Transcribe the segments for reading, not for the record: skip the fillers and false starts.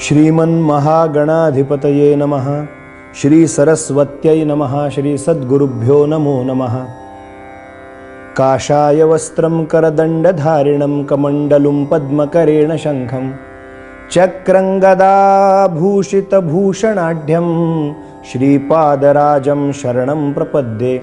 श्रीमन्महागणाधिपतये नमः। श्री सरस्वत्यै नमः। श्री सद्गुरुभ्यो नमो नमः। काषाय वस्त्रं करदण्डधारिणं कमण्डलुं पद्मकरेण शङ्खं चक्रं गदाभूषितभूषणाढ्यं श्रीपादराजं शरणं प्रपद्ये।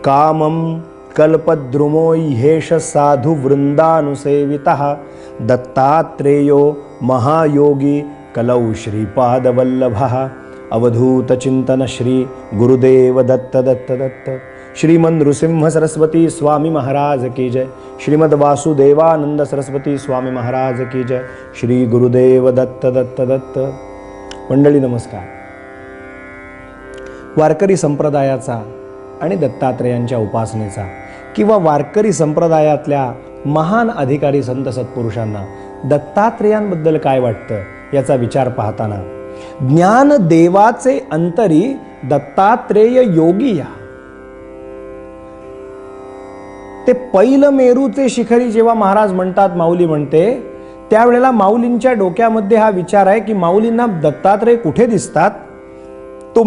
कामं कल्पद्रुमो ह्येष साधुवृन्दानुसेवितः दत्तात्रेयो महायोगी कलौ श्रीपादवल्लभः। अवधूतचिंतन श्री गुरुदेव दत्त दत्त दत्त। श्रीमद नृसिंह सरस्वती स्वामी महाराज की जय। श्रीमद वासुदेवानंद सरस्वती स्वामी महाराज की जय। श्री गुरुदेव दत्त दत्त दत्त। मंडळी नमस्कार। वारकरी संप्रदायाचा आणि दत्तात्रेयांच्या उपासनेचा किंवा वारकरी संप्रदायातल्या महान अधिकारी संत सत्पुरुषांना दत्तात्रेयांबद्दल काय वाटतं याचा विचार पाहताना ज्ञान देवाचे अंतरी दत्तात्रेय योगी या, ते पैल मेरूचे शिखरी जेव्हा महाराज म्हणतात, माऊली म्हणते, त्यावेळेला माऊलींच्या डोक्यामध्ये हा विचार आहे की माऊलींना दत्तात्रेय कुठे दिसतात? तो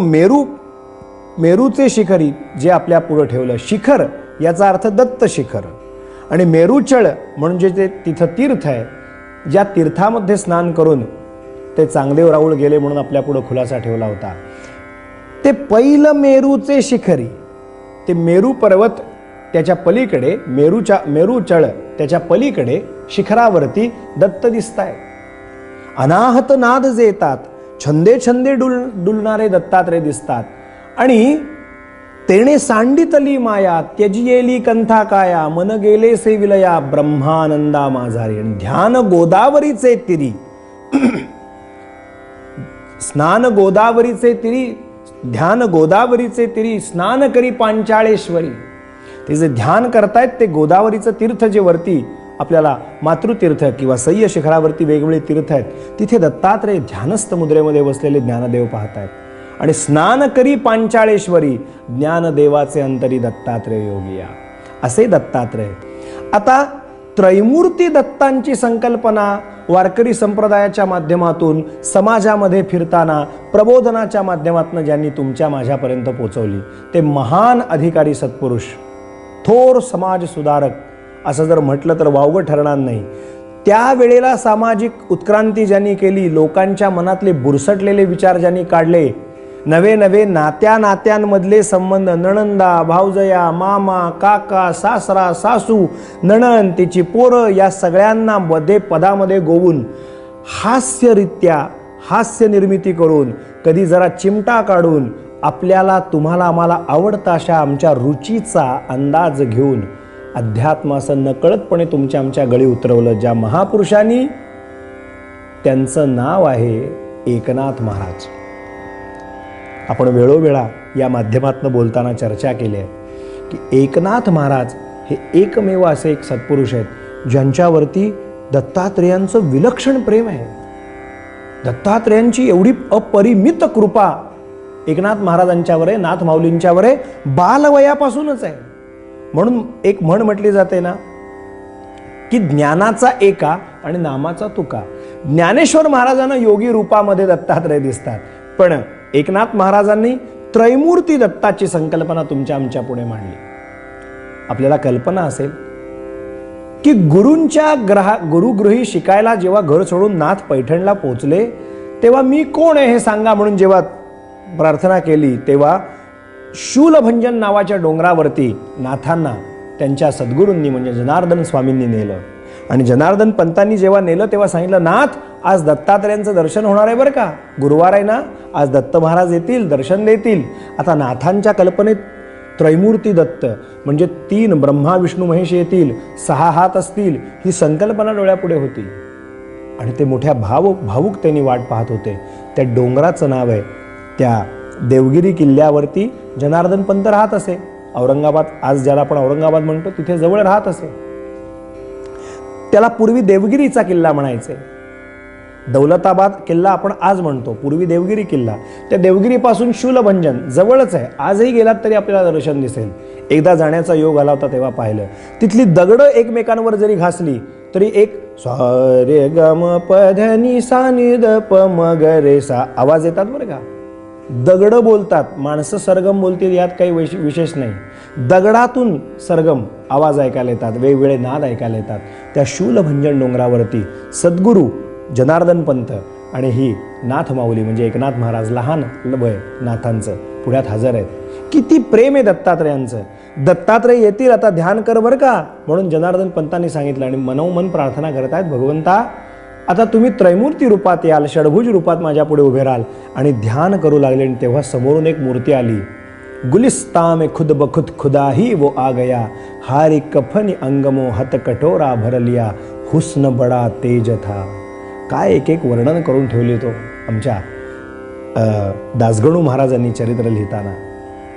मेरूचे शिखरी जे आपल्या पुढे ठेवलं, शिखर याचा अर्थ दत्त शिखर, आणि मेरूचळ म्हणजे ते तिथं तीर्थ आहे, ज्या तीर्थामध्ये स्नान करून ते चांगदेव राऊळ गेले म्हणून आपल्या पुढे खुलासा ठेवला होता. ते पैल मेरूचे शिखरी, ते मेरू पर्वत त्याच्या पलीकडे, मेरूचळ त्याच्या पलीकडे शिखरावरती दत्त दिसताय. अनाहत नाद जे येतात, छंदे छंदे डुलणारे दत्तात्रेय दिसतात. आणि तेणे सांडितली माया त्यजियेली कंथा काया मन गेले सेविलया ब्रह्मानंदा माझारी. आणि ध्यान गोदावरीचे तिरी, स्नान गोदावरीचे तिरी, ध्यान गोदावरीचे तिरी स्नान करी पांचाळेश्वरी. ते जे ध्यान करतायत ते गोदावरीचं तीर्थ जे वरती आपल्याला मातृतीर्थ किंवा सह्य शिखरावरती वेगवेगळे तीर्थ आहेत, तिथे दत्तात्रेय ध्यानस्थ मुद्रेमध्ये बसलेले ज्ञानदेव पाहतायत. आणि स्नान करी पांचाळेश्वरी ज्ञानदेवाचे अंतरी दत्तात्रेय योगिया, असे दत्तात्रेय. आता त्रैमूर्ती दत्तांची संकल्पना वारकरी संप्रदायाच्या माध्यमातून समाजामध्ये फिरताना प्रबोधनाच्या माध्यमातून ज्यांनी तुमच्या माझ्यापर्यंत पोहोचवली ते महान अधिकारी सत्पुरुष, थोर समाज सुधारक असं जर म्हटलं तर वावगं ठरणार नाही. त्यावेळेला सामाजिक उत्क्रांती ज्यांनी केली, लोकांच्या मनातले बुरसटलेले विचार ज्यांनी काढले, नवे नवे नात्यांमधले संबंध, नणंदा भावजया, मामा काका, सासरा सासू, नणंद तिची पोरं, या सगळ्यांना पदामध्ये गोवून हास्यरित्या हास्य निर्मिती करून, कधी जरा चिमटा काढून आपल्याला तुम्हाला आम्हाला आवडता अशा आमच्या रुचीचा अंदाज घेऊन अध्यात्माचं नकळतपणे तुमच्या आमच्या गळी उतरवलं ज्या महापुरुषांनी, त्यांचं नाव आहे एकनाथ महाराज. आपण वेळोवेळा या माध्यमातून बोलताना चर्चा केली आहे की एकनाथ महाराज हे एकमेव असे एक सत्पुरुष आहेत ज्यांच्यावरती दत्तात्रेयांचं विलक्षण प्रेम आहे. दत्तात्रेयांची एवढी अपरिमित कृपा एकनाथ महाराजांच्यावर आहे, नाथ माऊलींच्यावर आहे, बालवयापासूनच आहे. म्हणून एक म्हण म्हटली जाते ना की ज्ञानाचा एका आणि नामाचा तुका. ज्ञानेश्वर महाराजांना योगी रूपामध्ये दत्तात्रेय दिसतात, पण एकनाथ महाराजांनी त्रैमूर्ती दत्ताची संकल्पना तुमच्या आमच्या पुढे मांडली. आपल्याला कल्पना असेल की गुरुगृही शिकायला जेव्हा घर सोडून नाथ पैठणला पोहोचले तेव्हा मी कोण आहे हे सांगा म्हणून जेव्हा प्रार्थना केली, तेव्हा शूलभंजन नावाच्या डोंगरावरती नाथांना त्यांच्या सद्गुरूंनी म्हणजे जनार्दन स्वामींनी नेलं. आणि जनार्दन पंतांनी जेव्हा नेलं तेव्हा सांगितलं, नाथ आज दत्तात्रेयांचं दर्शन होणार आहे बरं का, गुरुवार आहे ना, आज दत्त महाराज येतील, दर्शन देतील. आता नाथांच्या कल्पनेत त्रैमूर्ती दत्त म्हणजे 3 ब्रह्मा विष्णू महेश येतील, 6 हात असतील, ही संकल्पना डोळ्यापुढे होती. आणि ते मोठ्या भावुक त्यांनी वाट पाहत होते. त्या डोंगराचं नाव आहे, त्या देवगिरी किल्ल्यावरती जनार्दन पंत राहत असे. औरंगाबाद, आज ज्याला आपण औरंगाबाद म्हणतो, तिथे जवळ राहत असे. त्याला पूर्वी देवगिरीचा किल्ला म्हणायचे. दौलताबाद किल्ला आपण आज म्हणतो, पूर्वी देवगिरी किल्ला. त्या देवगिरीपासून शूलभंजन जवळच आहे, आजही गेलात तरी आपल्याला दर्शन दिसेल. एकदा जाण्याचा योग आला होता तेव्हा पाहिलं. तिथली दगडं एकमेकांवर जरी घासली तरी एक सा रे ग म प ध नि सा नि द प म ग रे सा आवाज येतात बरं का. दगडं बोलतात, माणसं सरगम बोलतील यात काही विशेष नाही. दगडातून सरगम आवाज ऐकायला येतात, वेगवेगळे नाद ऐकायला येतात. त्या शूलभंजन डोंगरावरती सद्गुरू जनार्दन पंत आणि ही नाथ माऊली म्हणजे एकनाथ महाराज, लहान वय नाथांचं, पुण्यात हजर आहेत. किती प्रेम आहे दत्तात्रेयांचं. दत्तात्रेय येतील आता ध्यान कर बरं का म्हणून जनार्दन पंतांनी सांगितलं आणि मनोमन प्रार्थना करत आहेत, भगवंता आता तुम्ही त्रैमूर्ती रूपात याल, षडभुज रूपात माझ्या पुढे उभे राहाल. आणि ध्यान करू लागले आणि तेव्हा समोरून एक मूर्ती आली. गुलिस्ता में खुद बखुद खुदा ही वो आ गया, हारी कफनी अंगमो हत कटोरा भर लिया, हुस्न बडा तेज था. काय एक एक वर्णन करून ठेवले तो आमच्या दासगणू महाराजांनी चरित्र लिहिताना.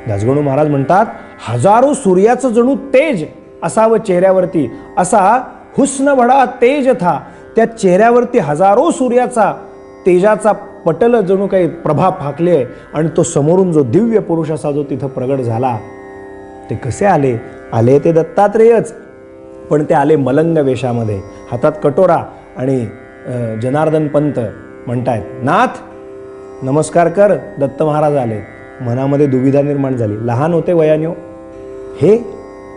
दासगणू महाराज म्हणतात, हजारो सूर्याचं जणू तेज असावं चेहऱ्यावरती, असा हुस्न बडा तेज था. त्या चेहऱ्यावरती हजारो सूर्याचा तेजाचा पटल जणू काही प्रभा फाकले आणि तो समोरून जो दिव्य पुरुष असा जो तिथं प्रगट झाला. ते कसे आले? आले ते दत्तात्रेयच, पण ते आले मलंग वेशामध्ये, हातात कटोरा. आणि जनार्दन पंत म्हणतायत, नाथ नमस्कार कर. दत्त महाराज आले. मनामध्ये दुविधा निर्माण झाली. लहान होते वयाने, हे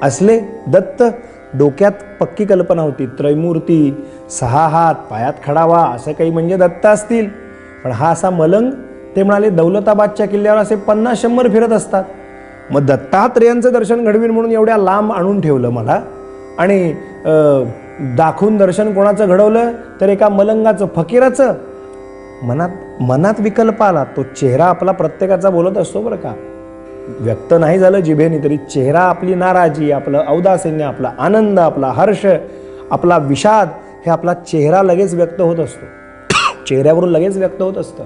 असले दत्त. डोक्यात पक्की कल्पना होती, त्रैमूर्ती, 6 हात, पायात खडावा, असं काही म्हणजे दत्त असतील. पण हा असा मलंग. ते म्हणाले, दौलताबादच्या किल्ल्यावर असे 50-100 फिरत असतात. मग दत्तात्रेयांचं दर्शन घडवीन म्हणून एवढ्या लांब आणून ठेवलं मला. आणि दाखवून दर्शन कोणाचं घडवलं तर एका मलंगाचं, फकीराचं. मनात विकल्प आला. तो चेहरा आपला प्रत्येकाचा बोलत असतो बरं का, व्यक्त नाही झालं जिभेने तरी चेहरा, आपली नाराजी, आपलं औदासिन्य, आपला आनंद, आपला हर्ष, आपला विषाद, हे आपला चेहरा लगेच व्यक्त होत असतो. चेहऱ्यावरून लगेच व्यक्त होत असतं.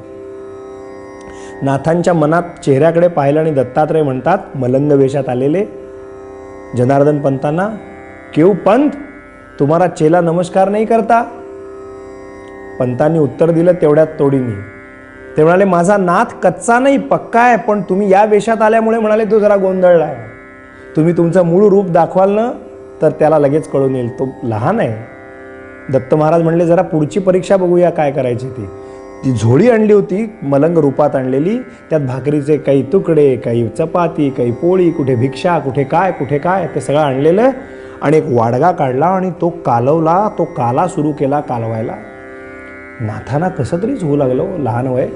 नाथांच्या मनात चेहऱ्याकडे पाहिलं आणि दत्तात्रय म्हणतात, मलंग वेशात आलेले जनार्दन पंतांना, क्यों पंत तुम्हारा चेला नमस्कार नहीं करता? पंतांनी उत्तर दिलं तेवढ्यात तोडीनी. ते म्हणाले, माझा नाथ कच्चा नाही पक्का आहे, पण तुम्ही या वेशात आल्यामुळे म्हणाले तो जरा गोंधळला आहे. तुम्ही तुमचं मूळ रूप दाखवाल ना तर त्याला लगेच कळून येईल, तो लहान आहे. दत्त महाराज म्हणले, जरा पुढची परीक्षा बघूया काय करायची ती झोळी आणली होती मलंग रूपात आणलेली. त्यात भाकरीचे काही तुकडे, काही चपाती, काही पोळी, कुठे भिक्षा, कुठे काय ते सगळं आणलेलं. आणि एक वाडगा काढला आणि तो कालवला. तो काला सुरू केला कालवायला. नाथांना कसं तरीच होऊ लागलं, लहान वय.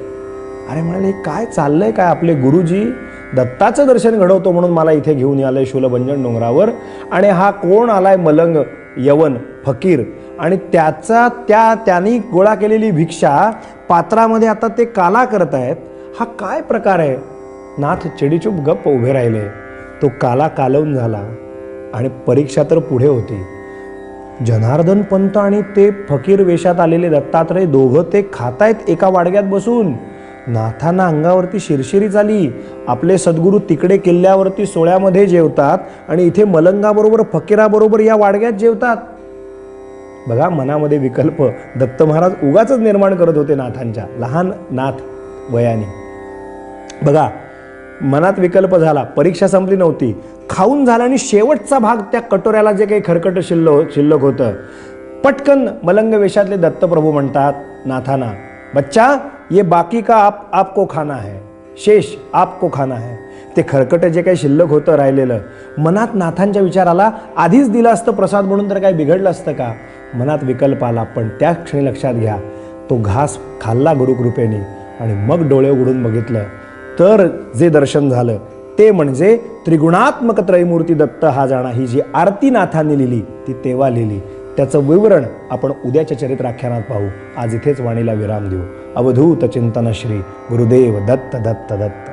अरे म्हणाले, काय चाललंय काय? आपले गुरुजी दत्ताचं दर्शन घडवतो म्हणून मला इथे घेऊन आलंय शूलभंजन डोंगरावर, आणि हा कोण आलाय मलंग यवन फकीर, आणि त्यांनी गोळा केलेली भिक्षा पात्रामध्ये आता ते काला करत आहेत. हा काय प्रकार आहे? नाथ चिडीचूप गप्प उभे राहिले. तो काला कालवून झाला आणि परीक्षा तर पुढे होती. जनार्दन पंत आणि ते फकीर वेशात आलेले दत्तात्रय दोघं ते खातायत एका वाडग्यात बसून. नाथांना अंगावरती शिरशिरी झाली. आपले सद्गुरू तिकडे किल्ल्यावरती सोळ्यामध्ये जेवतात आणि इथे मलंगाबरोबर फकीराबरोबर या वाडग्यात जेवतात. बघा, मनामध्ये विकल्प दत्त महाराज उगाच निर्माण करत होते नाथांच्या, लहान नाथ वयाने. बघा, मनात विकल्प झाला. परीक्षा संपली नव्हती. खाऊन झाला आणि शेवटचा भाग त्या कटोऱ्याला जे काही खरकट शिल्लक होतं, पटकन मलंग वेशातले दत्तप्रभू म्हणतात नाथांना, बच्चा ये बाकी का आपको खाना है, शेष आपको खाना है. ते खरकट जे काही शिल्लक होतं राहिलेलं, मनात नाथांच्या विचार आला, आधीच दिलं असतं प्रसाद म्हणून तर काही बिघडलं असतं का? मनात विकल्प आला. पण त्या क्षणी लक्षात घ्या, तो घास खाल्ला गुरुकृपेने आणि मग डोळे उघडून बघितलं तर जे दर्शन झालं ते म्हणजे त्रिगुणात्मक त्रैमूर्ती दत्त हा जाणा. ही जी आरती नाथांनी लिहिली ती तेव्हा लिहिली. त्याचं विवरण आपण उद्याच्या चरित्राख्यानात पाहू. आज इथेच वाणीला विराम देऊ. अवधूत चिंतन श्री गुरुदेव दत्त दत्त दत्त.